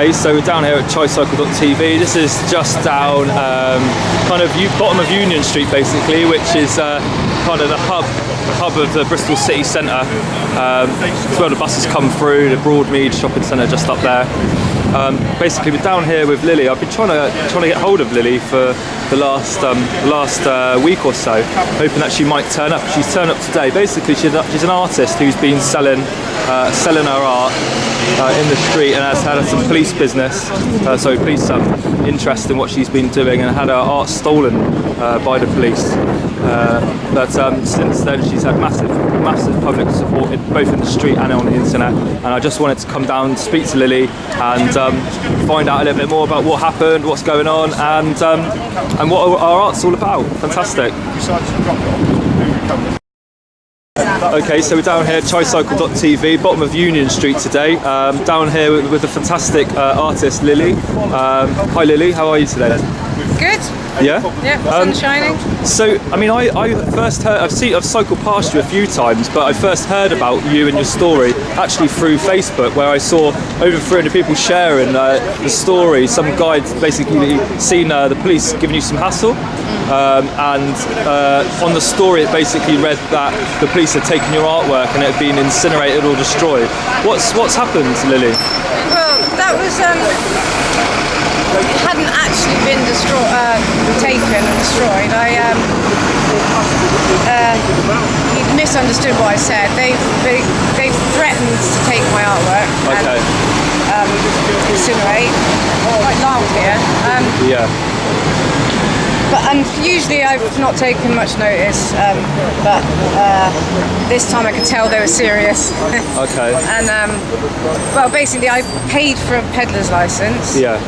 Okay, so we're down here at tricycle.tv. This is just down bottom of Union Street basically, which is kind of the hub of the Bristol city centre. It's where the buses come through, the Broadmead shopping centre just up there. Basically we're down here with Lily. I've been trying to get hold of Lily for the last week or so, hoping that she might turn up. She's turned up today. Basically she's an artist who's been selling her art in the street and has had some police business, police interest in what she's been doing, and had her art stolen by the police. But since then she's had massive public support both in the street and on the internet, and I just wanted to come down and speak to Lily and find out a little bit more about what happened, what's going on, and what our art's all about. Fantastic. Okay, so we're down here at tricycle.tv, bottom of Union Street today, down here with the fantastic artist Lily. Hi Lily, how are you today? Good. Yeah? Yeah, sun's shining. So, I mean, I first heard, I've cycled past you a few times, but I first heard about you and your story actually through Facebook, where I saw over 300 people sharing the story. Some guy basically seen the police giving you some hassle, and on the story it basically read that the police had taken your artwork and it had been incinerated or destroyed. What's happened, Lily? Well, that was it hadn't actually been taken and destroyed. He misunderstood what I said. They've threatened to take my artwork and incinerate, like loud here. Yeah. And usually I've not taken much notice, but this time I could tell they were serious. Okay. And well, basically I paid for a peddler's license. Yeah.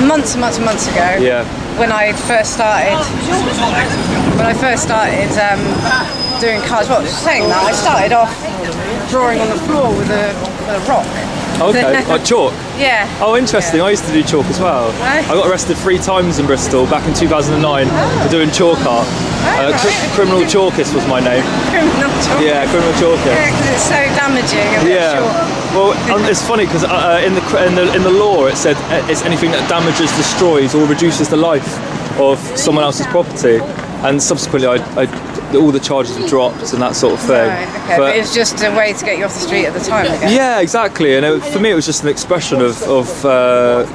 Months ago. Yeah. When I first started doing cards. Well, saying that, I started off drawing on the floor with a rock. Okay, like chalk? Yeah. Oh, interesting. Yeah. I used to do chalk as well. Right. I got arrested 3 times in Bristol back in 2009 for doing chalk art. Criminal Chalkist was my name. Criminal chalk. Yeah, criminal chalkist. Yeah, because it's so damaging. Yeah. Well, it's funny because in the law it said it's anything that damages, destroys, or reduces the life of someone else's property. And subsequently, all the charges were dropped and that sort of thing. Right, okay. But it was just a way to get you off the street at the time, I guess. Yeah, exactly. And for me, it was just an expression of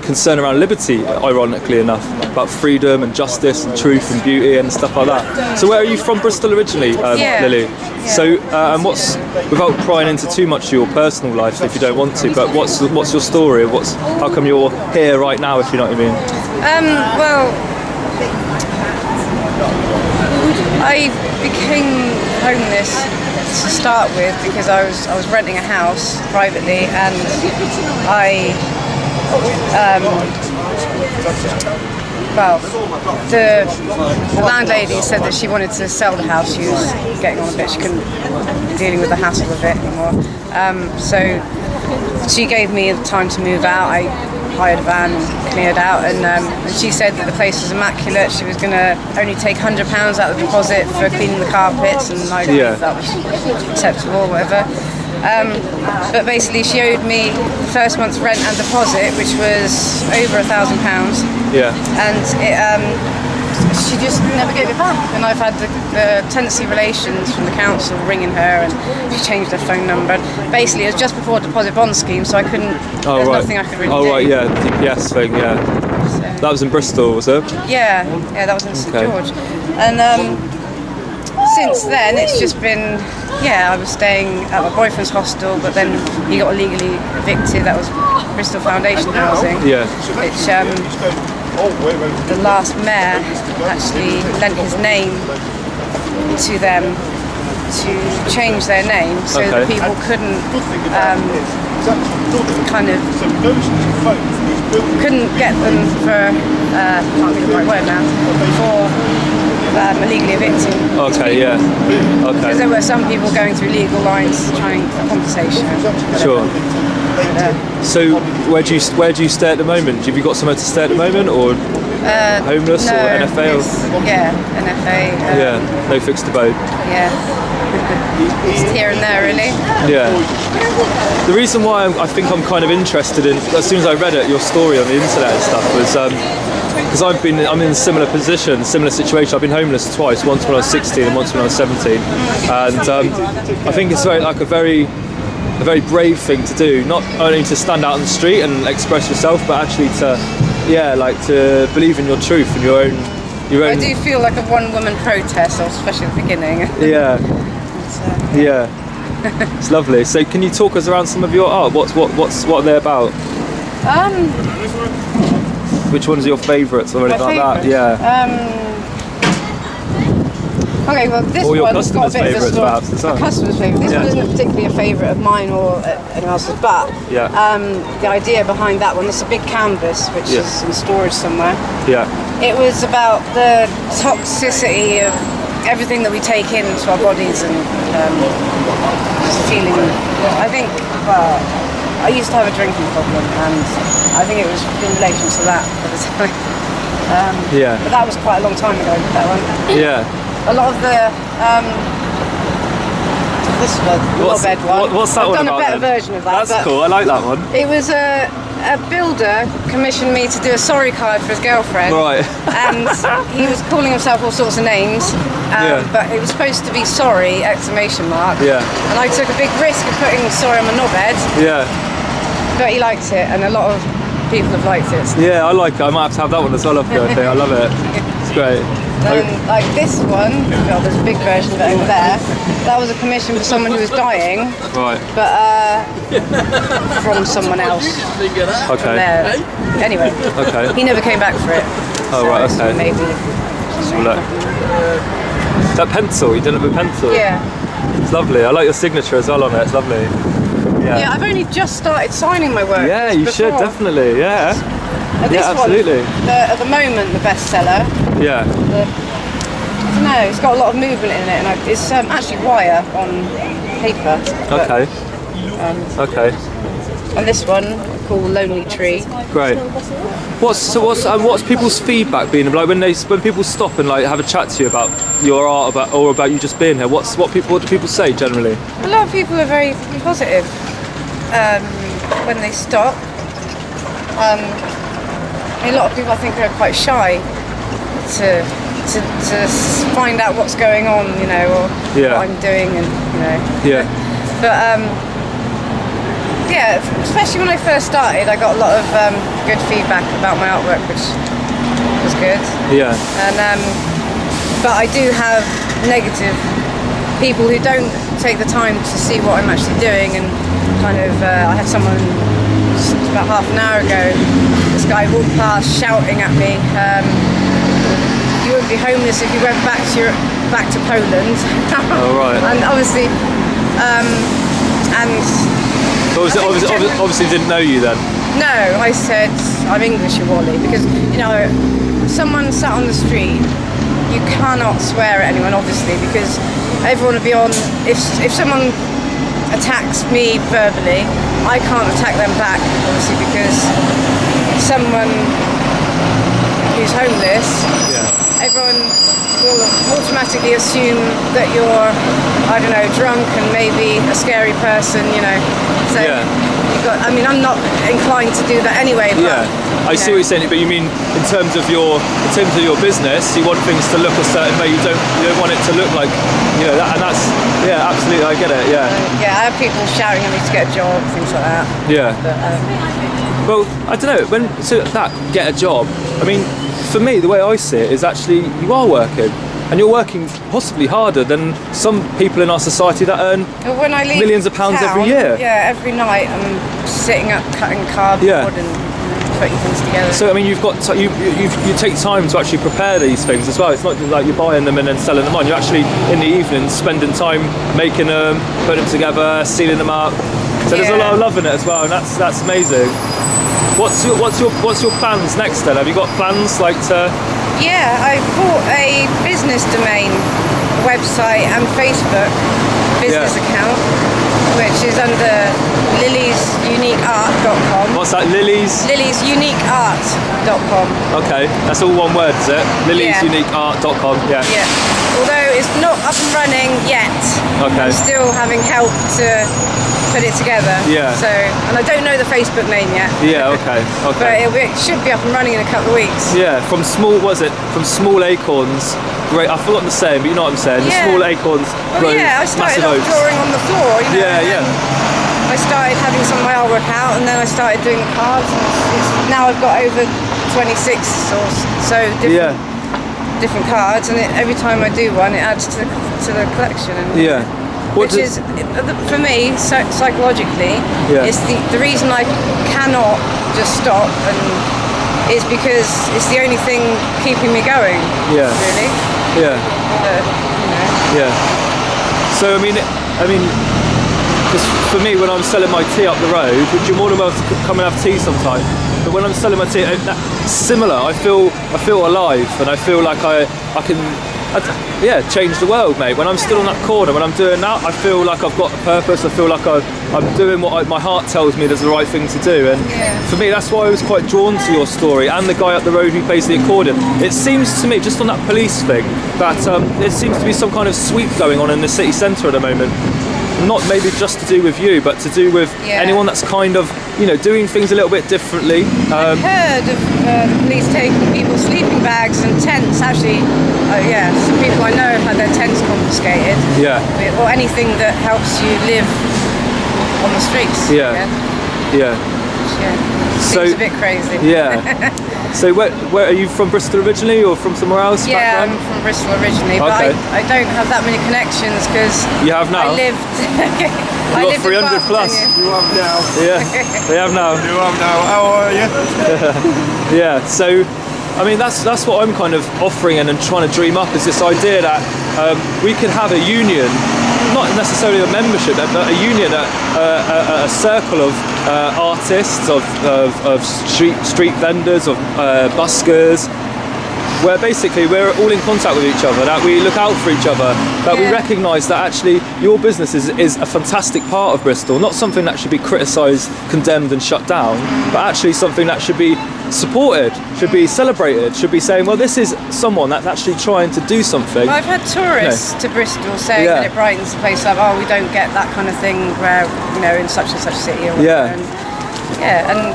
concern around liberty, ironically enough, about freedom and justice and truth and beauty and stuff like that. So where are you from, Bristol originally, Lily? Yeah. So, and without prying into too much of your personal life, if you don't want to, but what's your story? How come you're here right now, if you know what I mean? Well, I became homeless to start with because I was renting a house privately, and the landlady said that she wanted to sell the house. She was getting on a bit. She couldn't be dealing with the hassle of it anymore. So she gave me the time to move out. I hired a van and cleared out, and she said that the place was immaculate. She was going to only take £100 out of the deposit for cleaning the carpets, and I believe that was acceptable, whatever. But basically she owed me the first month's rent and deposit, which was over £1,000. Yeah. And she just never gave it back, and I've had the tenancy relations from the council ringing her, and she changed her phone number. Basically, it was just before deposit bond scheme, so I couldn't. There's nothing I could really do. Oh right, yeah, DPS thing, yeah. So, that was in Bristol, was it? Yeah, that was in St George, and since then it's just been. Yeah, I was staying at my boyfriend's hostel, but then he got illegally evicted. That was Bristol Foundation housing. Yeah. Which. The last mayor actually lent his name to them to change their name so that people couldn't couldn't get them for can't think of the right word now for illegally evicting. Okay, yeah. Okay. Because there were some people going through legal lines trying for compensation. Sure. So where do you stay at the moment? Have you got somewhere to stay at the moment, or? Homeless no, or NFA? NFA. Yeah, no fixed abode. Yeah. Just here and there, really. Yeah. The reason why I think I'm kind of interested in, as soon as I read it, your story on the internet and stuff, was because I'm in a similar position, similar situation. I've been homeless twice, once when I was 16 and once when I was 17, and I think it's a very brave thing to do, not only to stand out on the street and express yourself, but actually to believe in your truth and your own. I do feel like a one-woman protest, especially at the beginning. Yeah. Yeah. It's lovely. So can you talk us around some of your art? What are they about? Which one's your favourites or anything like that? Yeah. Okay, well this or your one's got a bit of a story. Perhaps, My customer's favourite. This one isn't particularly a favourite of mine or anyone else's, but the idea behind that one, it's a big canvas which is in storage somewhere. Yeah. It was about the toxicity of everything that we take into our bodies and just feeling. I think, well, I used to have a drinking problem, and I think it was in relation to that at the time. But that was quite a long time ago, that one. Yeah. A lot of the this one, the knobhead one. What's that I've one done about? a better version of that. That's cool. I like that one. It was a builder commissioned me to do a sorry card for his girlfriend. Right. And he was calling himself all sorts of names. But it was supposed to be sorry, exclamation mark. Yeah. And I took a big risk of putting sorry on my knobhead. Yeah. But he liked it, and a lot of people have liked it. Yeah, I like it. I might have to have that one as well. I think I love it. It's great. Then, like this one, well, there's a big version of it over there. That was a commission for someone who was dying. Right. But from someone else. Okay. From there. Anyway. Okay. He never came back for it. Oh, right, okay. Maybe. Look. That pencil, you did it with a pencil? Yeah. It's lovely. I like your signature as well on it. It's lovely. Yeah, I've only just started signing my work. Yeah, you should, definitely. Yeah. This absolutely. One, at the moment, the bestseller. Yeah. I don't know, it's got a lot of movement in it, and it's actually wire on paper. Okay. Okay. And this one called Lonely Tree. Great. What's people's feedback been like when people stop and like have a chat to you about your art or about you just being here? What do people say generally? A lot of people are very positive when they stop. A lot of people I think are quite shy to find out what's going on, you know, or what I'm doing, and you know. Yeah. But yeah, especially when I first started, I got a lot of good feedback about my artwork, which was good. Yeah. And but I do have negative people who don't take the time to see what I'm actually doing, and kind of I had someone just about half an hour ago. This guy walked past shouting at me. You wouldn't be homeless if you went back to Poland. Oh right. And obviously, Obviously didn't know you then. No, I said I'm English, you Wally, because you know, someone sat on the street, you cannot swear at anyone, obviously, because everyone would be on. If someone attacks me verbally, I can't attack them back, obviously, because someone who's homeless, everyone will automatically assume that you're, I don't know, drunk and maybe a scary person, you know. So I'm not inclined to do that anyway. But, I see what you're saying, but you mean in terms of your business, you want things to look a certain way. You don't want it to look like, you know, that, and that's absolutely, I get it. Yeah. I have people shouting at me to get a job, things like that. Yeah. But, well, I don't know. Get a job. I mean, for me, the way I see it is actually you are working. And you're working possibly harder than some people in our society that earn when I leave millions of pounds every year. Yeah, every night I'm sitting up cutting cardboard and putting things together. So I mean, you take time to actually prepare these things as well. It's not just like you're buying them and then selling them on. You're actually in the evenings spending time making them, putting them together, sealing them up. So there's a lot of love in it as well, and that's amazing. What's your plans next then? Have you got plans like to? Yeah, I bought a business domain, website and Facebook business account. which is under liliesuniqueart.com. What's that? liliesuniqueart.com. Okay, that's all one word, is it? liliesuniqueart.com. Yeah. Yeah. Although it's not up and running yet. Okay. I'm still having help to put it together. Yeah. So, and I don't know the Facebook name yet. Yeah. Okay. But it should be up and running in a couple of weeks. Yeah. From small acorns. Great. I've forgotten the saying, but you know what I'm saying. Yeah. The small acorns grow I started massive off oaks. drawing on the floor. Yeah. I started having some of my artwork out, and then I started doing the cards. And now I've got over 26 or so different cards, and every time I do one, it adds to the collection. And which is, for me, psychologically, it's the reason I cannot just stop, and is because it's the only thing keeping me going. Yeah. Really. Yeah. Yeah. So I mean, because for me, when I'm selling my tea up the road, which you're more than welcome to come and have tea sometime. But when I'm selling my tea, similar. I feel alive, and I feel like I can change the world, mate. When I'm still on that corner, when I'm doing that, I feel like I've got a purpose. I feel like I'm doing what my heart tells me is the right thing to do. And for me, that's why I was quite drawn to your story and the guy up the road who plays the accordion. It seems to me, just on that police thing, that there seems to be some kind of sweep going on in the city centre at the moment. Not maybe just to do with you, but to do with anyone that's kind of, doing things a little bit differently. I've heard of the police taking people's sleeping bags and tents. Actually, some people I know have had their tents confiscated. Yeah. Or anything that helps you live on the streets. Yeah. Seems a bit crazy. Yeah. So where are you from? Bristol originally, or from somewhere else? Yeah, background? I'm from Bristol originally, but I don't have that many connections because you have now. I lived. I lived 300 plus. You have now. Yeah, they have now. You have now. How are you? Yeah. So, I mean, that's what I'm kind of offering and trying to dream up, is this idea that we could have a union, not necessarily a membership, but a union, a circle of artists, of street vendors, of buskers, where basically we're all in contact with each other, that we look out for each other, that we recognise that actually your business is a fantastic part of Bristol, not something that should be criticised, condemned and shut down, but actually something that should be supported, should be celebrated, should be saying, well, this is someone that's actually trying to do something. Well, I've had tourists to Bristol saying that it brightens the place up. Oh, we don't get that kind of thing where, in such and such city or whatever. And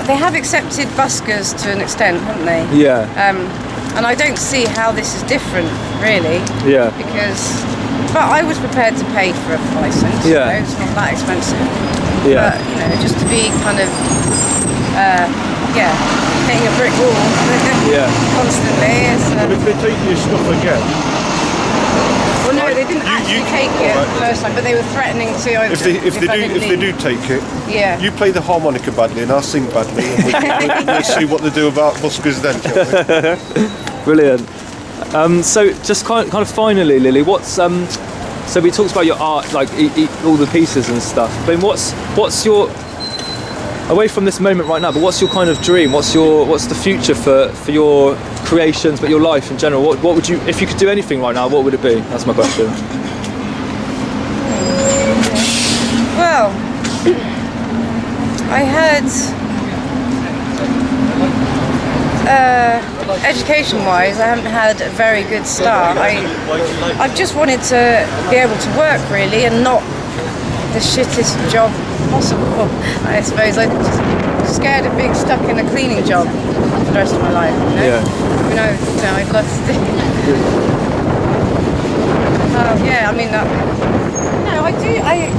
they have accepted buskers to an extent, haven't they? Yeah. And I don't see how this is different, really. Yeah. But I was prepared to pay for a license. Yeah. It's not that expensive. Yeah. But just to be kind of hitting a brick wall constantly. But if they take your stuff again. Well, no, they didn't actually take it the first time, but they were threatening to. If they do take it, you play the harmonica badly and I'll sing badly, and we'll see what they do about buskers then, shall we? Brilliant. So just kind of finally, Lily, what's so we talked about your art, like all the pieces and stuff. But what's your, away from this moment right now, but what's your kind of dream? What's the future for your creations, but your life in general? What would you, if you could do anything right now, what would it be? That's my question. Well, I had education-wise, I haven't had a very good start. I've just wanted to be able to work really, and not the shittest job possible. I suppose I'm just scared of being stuck in a cleaning job for the rest of my life. Yeah. I'd love to do.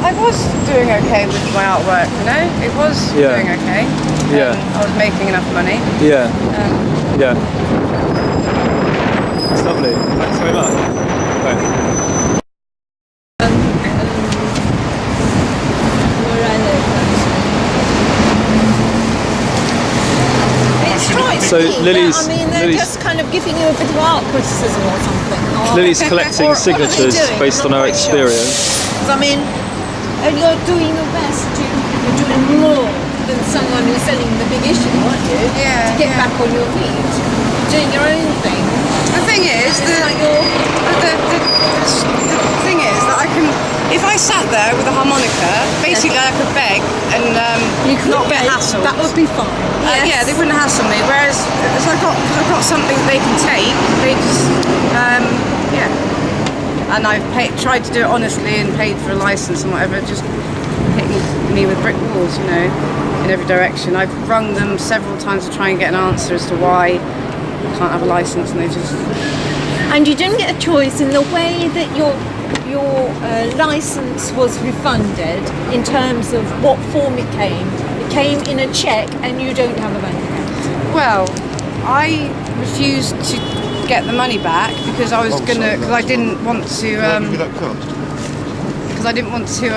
I was doing okay with my artwork. It was doing okay. Yeah. I was making enough money. Yeah. Yeah. That's lovely. Thanks very much. Okay. So Lily's, they're just kind of giving you a bit of art criticism or something. Lily's collecting signatures based on her experience. And you're doing your best. You're doing more than someone who's selling the big issue, aren't you? Yeah. To get back on your feet, doing your own thing. The thing is, the thing is that I can, if I sat there with a harmonica, basically I could beg and not get hassled. That would be fine. Yeah, they wouldn't hassle me. Whereas as I've got something they can take, they just And I've tried to do it honestly and paid for a license and whatever, just hitting me with brick walls, in every direction. I've rung them several times to try and get an answer as to why I can't have a license, and they just... And you didn't get a choice in the way that your license was refunded in terms of what form it came. It came in a cheque and you don't have a bank account. Well, I refused to get the money back because I was because I didn't want to because I didn't want to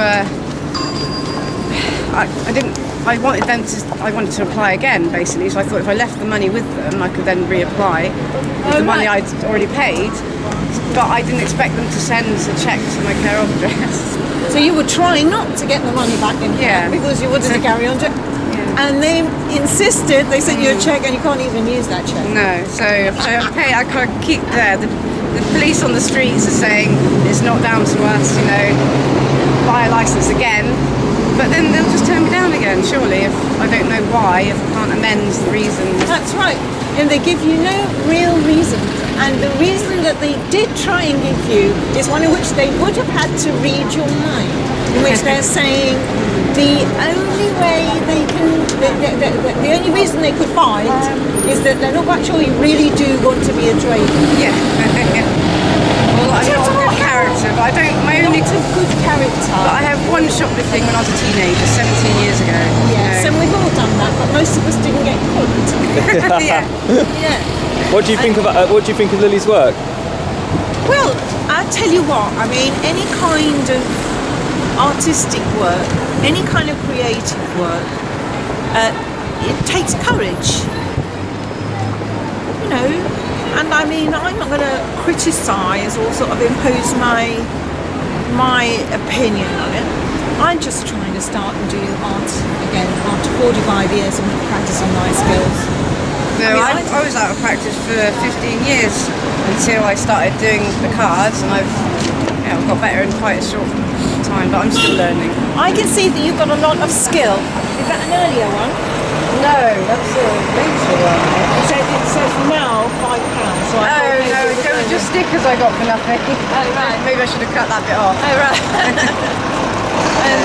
I wanted to apply again, basically, so I thought if I left the money with them I could then reapply with the money I'd already paid, but I didn't expect them to send a cheque to my care of address. So you were trying not to get the money back in because you wanted to carry on to and they insisted, they sent you a cheque and you can't even use that cheque. No, so I can't keep there. The police on the streets are saying it's not down to us, buy a licence again. But then they'll just turn me down again, surely, if I don't know why, if I can't amend the reason. That's right. And they give you no real reason. And the reason that they did try and give you is one in which they would have had to read your mind, in which they're saying the only way they can, the only reason they could find is that they're not quite sure you really do want to be a trader. Yeah. Well, I'm not a good character, but I don't. My only Not a good character. But I have one shoplifting when I was a teenager, 17 years ago. Yes, and we've all done that, but most of us didn't get caught. Yeah. Yeah. What do you think of Lily's work? Well, I tell you what. I mean, any kind of artistic work, any kind of creative work, it takes courage. And I mean, I'm not going to criticise or sort of impose my opinion on it. I'm just trying to start and do art again after 45 years of practising my skills. No, I was out of practice for 15 years until I started doing the cards, and I've got better in quite a short time, but I'm still learning. I can see that you've got a lot of skill. Is that an earlier one? No, that's a later one. It says now £5. So No, it was just stickers I got for nothing. Oh, right. Maybe I should have cut that bit off. Oh, right. And